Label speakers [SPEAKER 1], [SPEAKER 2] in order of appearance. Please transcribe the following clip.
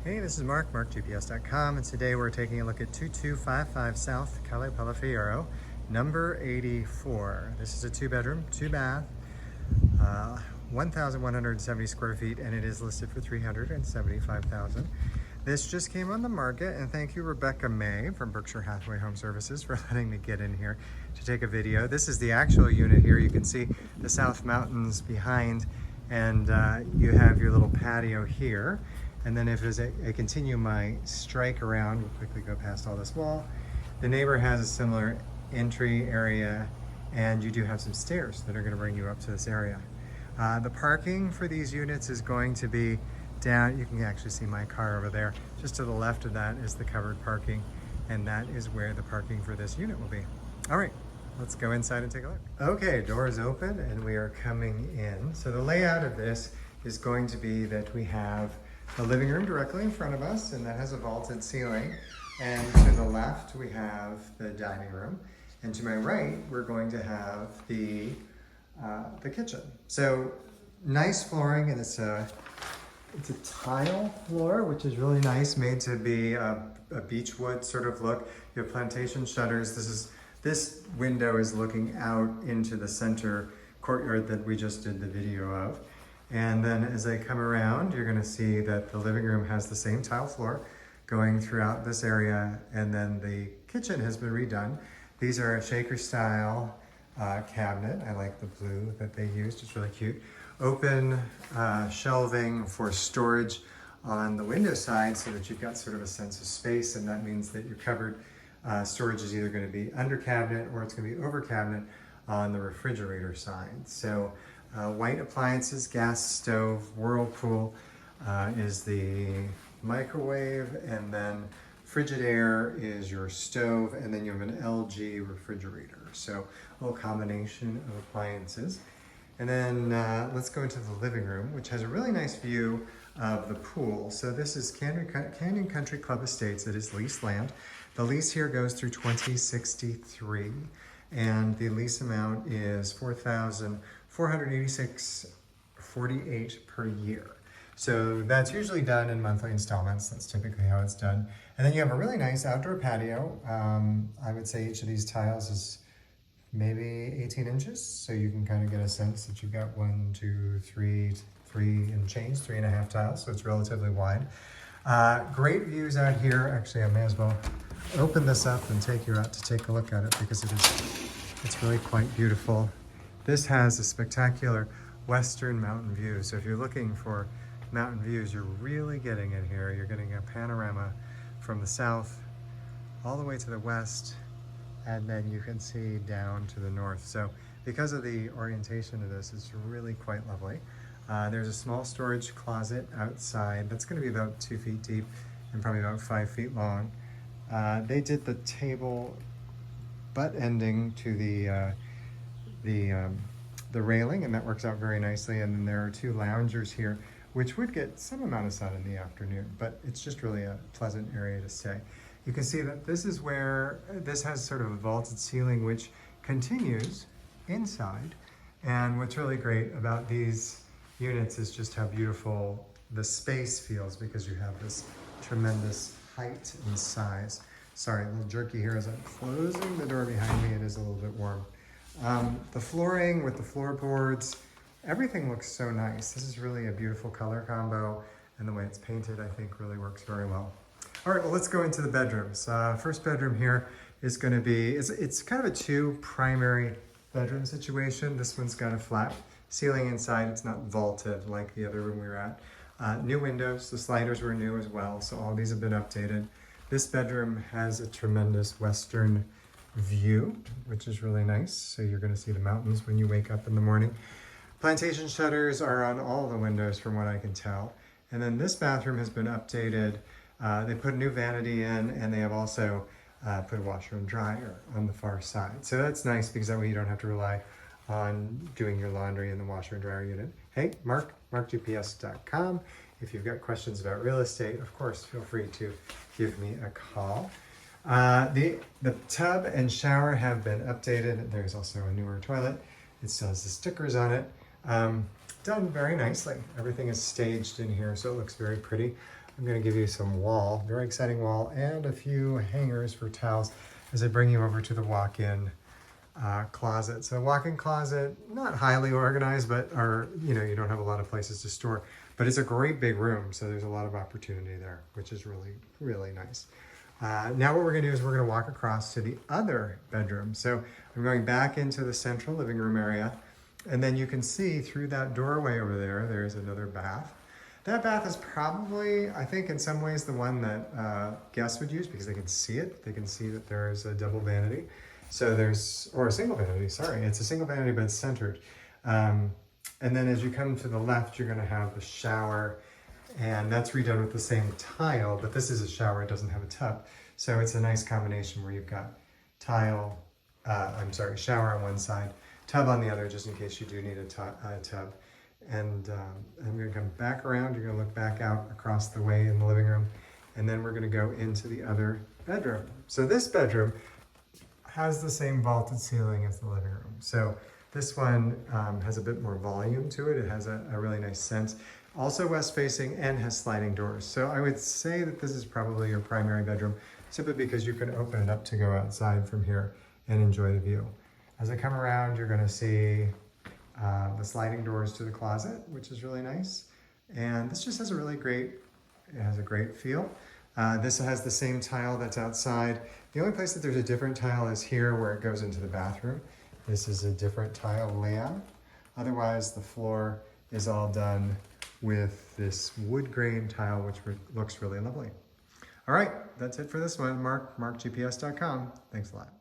[SPEAKER 1] Hey, this is Mark, markgts.com, and today we're taking a look at 2255 South Calle Palo Fierro, number 84. This is a 2-bedroom, 2-bath, 1,170 square feet, and it is listed for $375,000. This just came on the market, and thank you, Rebecca May from Berkshire Hathaway Home Services, for letting me get in here to take a video. This is the actual unit here. You can see the South Mountains behind, and you have your little patio here. And then if as I continue my strike around, we'll quickly go past all this wall. The neighbor has a similar entry area, and you do have some stairs that are going to bring you up to this area. The parking for these units is going to be down. You can actually see my car over there. Just to the left of that is the covered parking, and that is where the parking for this unit will be. All right, let's go inside and take a look. Okay, doors open and we are coming in. So the layout of this is going to be that we have the living room directly in front of us, and that has a vaulted ceiling. And to the left, we have the dining room. And to my right, we're going to have the kitchen. So nice flooring, and it's a tile floor, which is really nice, made to be a beechwood sort of look. You have plantation shutters. This window is looking out into the center courtyard that we just did the video of. And then as I come around, you're gonna see that the living room has the same tile floor going throughout this area, and then the kitchen has been redone. These are a shaker style cabinet. I like the blue that they used, it's really cute. Open shelving for storage on the window side so that you've got sort of a sense of space, and that means that your cupboard storage is either gonna be under cabinet or it's gonna be over cabinet on the refrigerator side. So white appliances, gas stove, Whirlpool is the microwave, and then Frigidaire is your stove, and then you have an LG refrigerator. So a little combination of appliances. And then let's go into the living room, which has a really nice view of the pool. So this is Canyon Country Club Estates. It is leased land. The lease here goes through 2063, and the lease amount is $486.48 per year. So that's usually done in monthly installments. That's typically how it's done. And then you have a really nice outdoor patio. I would say each of these tiles is maybe 18 inches. So you can kind of get a sense that you've got 1, 2, 3 and change, 3.5 tiles. So it's relatively wide. Great views out here. Actually, I may as well open this up and take you out to take a look at it, because it's really quite beautiful. This has a spectacular western mountain view. So if you're looking for mountain views, you're really getting it here. You're getting a panorama from the south all the way to the west, and then you can see down to the north. So because of the orientation of this, it's really quite lovely. There's a small storage closet outside that's going to be about 2 feet deep and probably about 5 feet long. They did the table butt ending to the railing, and that works out very nicely. And then there are 2 loungers here, which would get some amount of sun in the afternoon, but it's just really a pleasant area to stay. You can see that this is where this has sort of a vaulted ceiling, which continues inside. And what's really great about these units is just how beautiful the space feels, because you have this tremendous height and size. Sorry, a little jerky here as I'm closing the door behind me. It is a little bit warm. The flooring with the floorboards, everything looks so nice. This is really a beautiful color combo, and the way it's painted, I think, really works very well. All right, well, let's go into the bedrooms. First bedroom here is going to be, it's kind of a 2 primary bedroom situation. This one's got a flat ceiling inside. It's not vaulted like the other room we were at. New windows, the sliders were new as well, so all these have been updated. This bedroom has a tremendous western view, which is really nice. So you're going to see the mountains when you wake up in the morning. Plantation shutters are on all the windows from what I can tell. And then this bathroom has been updated. They put a new vanity in, and they have also put a washer and dryer on the far side. So that's nice, because that way you don't have to rely on doing your laundry in the washer and dryer unit. Hey, Mark, markgts.com. If you've got questions about real estate, of course, feel free to give me a call. The tub and shower have been updated. There's also a newer toilet. It still has the stickers on it. done very nicely. Everything is staged in here, so it looks very pretty. I'm going to give you some wall, very exciting wall, and a few hangers for towels as I bring you over to the walk-in closet. So walk-in closet, not highly organized, but you don't have a lot of places to store, but it's a great big room. So there's a lot of opportunity there, which is really, really nice. Now what we're gonna do is we're gonna walk across to the other bedroom. So I'm going back into the central living room area, and then you can see through that doorway over there, there's another bath. That bath is probably, I think in some ways, the one that guests would use because they can see it. They can see that there's a double vanity. So or a single vanity, sorry. It's a single vanity, but it's centered. And then as you come to the left, you're gonna have the shower, and that's redone with the same tile, but this is a shower, it doesn't have a tub. So it's a nice combination where you've got shower on one side, tub on the other, just in case you do need a tub. And I'm gonna come back around, you're gonna look back out across the way in the living room, and then we're gonna go into the other bedroom. So this bedroom has the same vaulted ceiling as the living room. So this one has a bit more volume to it. It has a really nice sense. Also west facing and has sliding doors. So I would say that this is probably your primary bedroom, simply because you can open it up to go outside from here and enjoy the view. As I come around, you're gonna see the sliding doors to the closet, which is really nice. And this just has a great feel. This has the same tile that's outside. The only place that there's a different tile is here where it goes into the bathroom. This is a different tile layout. Otherwise, the floor is all done with this wood grain tile, which looks really lovely. All right, that's it for this one. markgps.com. Thanks a lot.